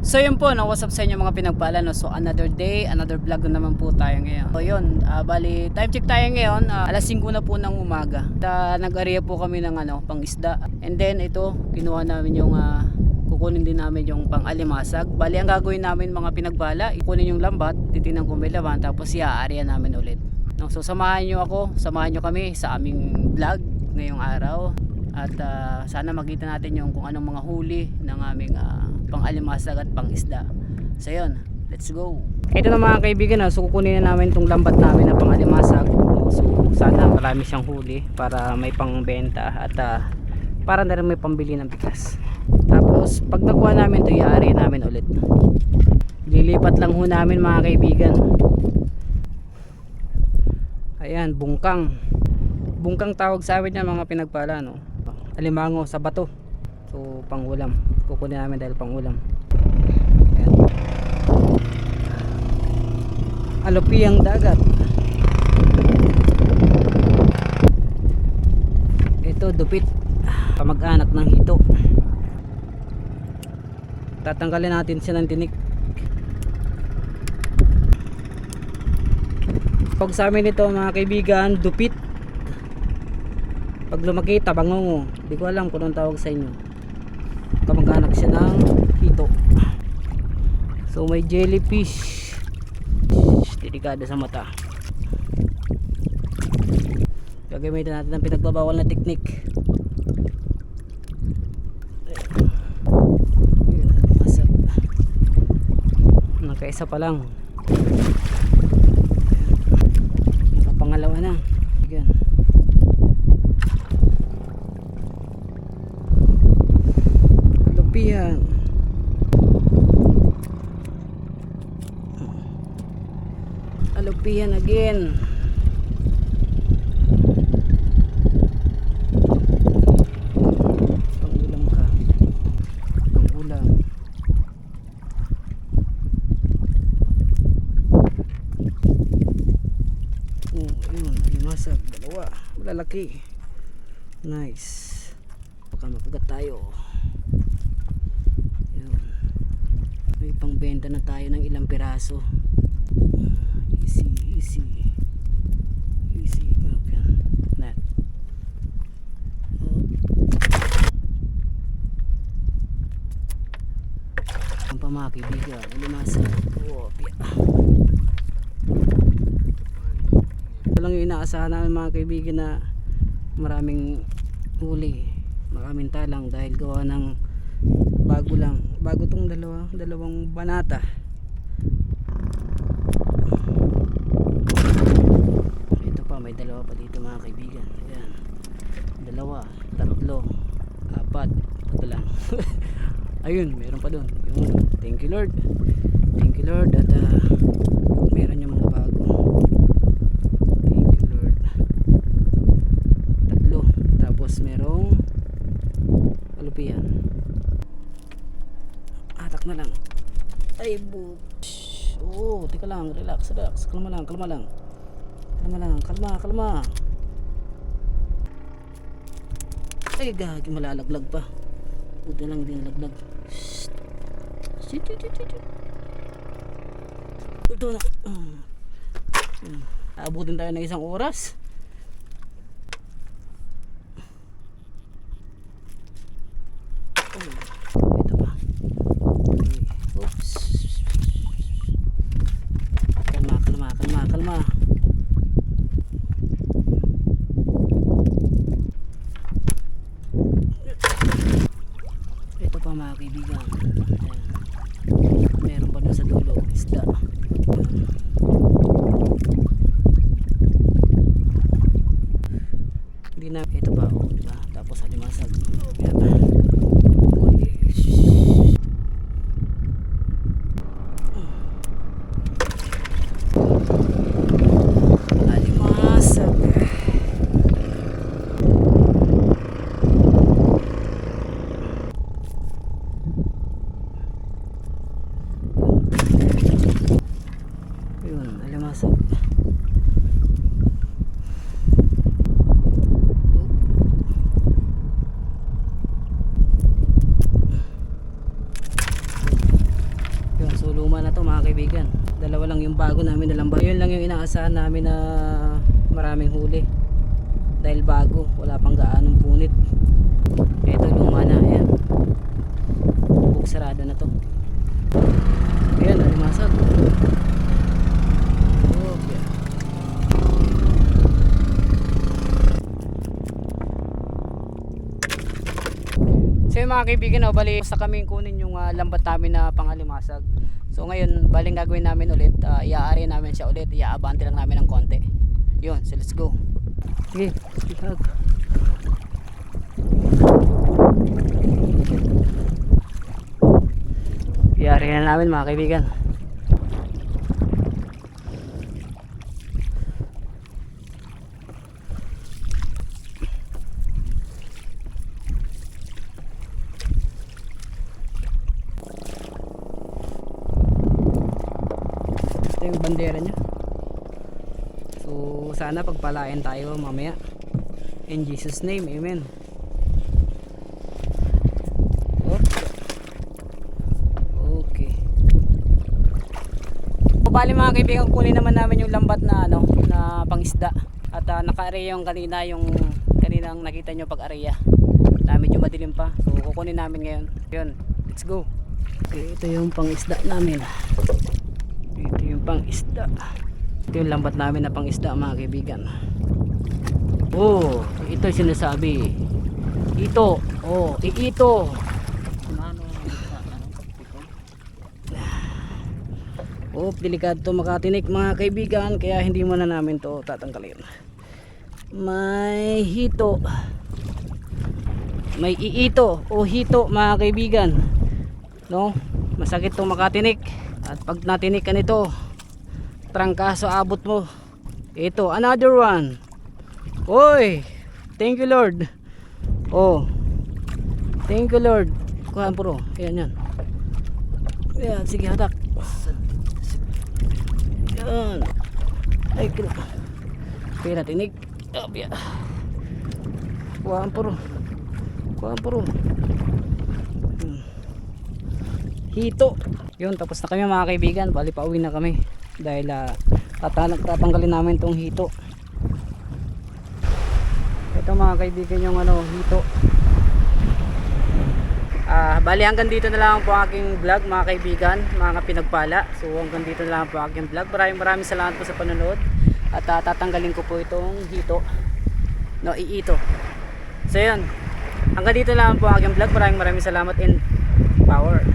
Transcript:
So yun po, no, what's up sa inyo mga pinagpala, no? So another day, another vlog na naman po tayo ngayon. So yun, bali time check tayo ngayon, alas 5 na po ng umaga. Nag-area po kami ng pang isda. And then ito, kinuha namin yung kukunin din namin yung pang alimasag. Bali ang gagawin namin mga pinagpala, ikunin yung lambat, titingnan kung may laman, tapos i-area namin ulit. No, so samahan nyo ako, samahan nyo kami sa aming vlog ngayong araw. At sana makita natin yung kung anong mga huli ng aming pang alimasag at pang isda. So yun, let's go. Ito na mga kaibigan, so kukunin na namin itong lambat namin na pang alimasag. So sana marami siyang huli para may pangbenta at para na rin may pambili ng bigas. Tapos pag nakuha namin ito, i-aari namin ulit. Lilipat lang ho namin mga kaibigan. Ayan, bungkang. Bungkang tawag sa amin yan mga pinagpala, no? Alimango sa bato. So pangulam, kukunin namin dahil pangulam. Ayan. Alupiyang dagat. Ito dupit, kamag-anak ng hito. Tatanggalin natin siya ng tinik. Pag sa amin ito mga kaibigan, dupit. Pag lumaki, tabangongo. Di ko alam kung anong tawag sa inyo. Kamag-anak siya ng hito. So may jellyfish. Delikado sa mata. Gagamitin natin ang pinagbabawal na teknik. Nakaisa pa lang. Nakapangalawa na. Yan. Alupihan. Alupihan again. Pangulam ka. Pangulam. Ayun, limasag, dalawa, malalaki. Nice. Baka makagat tayo. Ayun. May pangbenta na tayo ng ilang piraso. Easy, easy. Easy. Okay. Net. Ang pamakibigan, limasag. Oh, ito lang yung inaasahan namin mga kaibigan na maraming huli, maraming talang dahil gawa ng bago tong dalawang banata. Ito pa, may dalawa pa dito mga kaibigan. Ayan, dalawa, tatlo, apat, ito lang. Ayun, meron pa dun. Yun. Thank you Lord, thank you Lord. At meron yung mga bago. Tapos merong alupian. Atak na lang. Ay bush. Oh, tika lang, relax. Kalma lang. Kalma. Ay gagi, malalaglag pa. Buti lang din nalaglag. Ito na. Abutin tayo ng 1 oras. Ito pa. Oops. Kalma. Ito pa mga kaibigan. Ayan. Meron pa doon sa dulo, isda. Hindi na, ito pa, oh, diba? Tapos alimasag. Ayan. Alimasag. inaasahan namin na maraming huli dahil bago, wala pang gaanong punit. Ito luma na, ayan, sarado na to. Ayan, alimasag. Okay. So yung mga kaibigan, bali sa kaming kunin yung lambat namin na pangalimasag. So ngayon, baling gagawin namin ulit, iaari namin siya ulit, iaabante lang namin ng konti. Yun, so let's go. Sige, itag. Iaari na namin mga kaibigan. Ito yung bandera niya. So sana pagpalain tayo mamaya. In Jesus name, amen. Okay. So, bali mga kaibigan, kunin naman namin yung lambat na na pangisda. At naka-area yung kaninang nakita nyo pag-area. Medyo madilim pa. So kukunin namin ngayon. Yun, let's go. Okay, ito yung pangisda namin. Ito yung pangisda. Ito yung lambat namin na pangisda mga kaibigan. Oh, ito yung sinasabi. Ito, oh, ito. Oh, delikado to makatinik mga kaibigan, kaya hindi muna namin to tatanggalin. May hito. May iito o hito mga kaibigan. No? Masakit to makatinik. At pag natinik ka nito, trangkaso abot mo. Ito, another one. Oy, thank you Lord. Oh, thank you Lord. Kuhaan puro, ayan yan. Ayan, sige hatak. Yan. Ay, kilo. Pira tinig. Abya. Kuhaan puro. Kuhaan puro. Hito. Yun, tapos na kami mga kaibigan. Bali pauwi na kami. Dahil tatanggalin namin tong hito. Ito mga kaibigan yung hito. Bali hanggang dito na lang po aking vlog mga kaibigan, mga pinagpala. So hanggang dito na lang po aking vlog. Maraming salamat po sa panonood. At tatanggalin ko po itong hito. No, iito. So yun, hanggang dito na lang po aking vlog. Maraming salamat in power.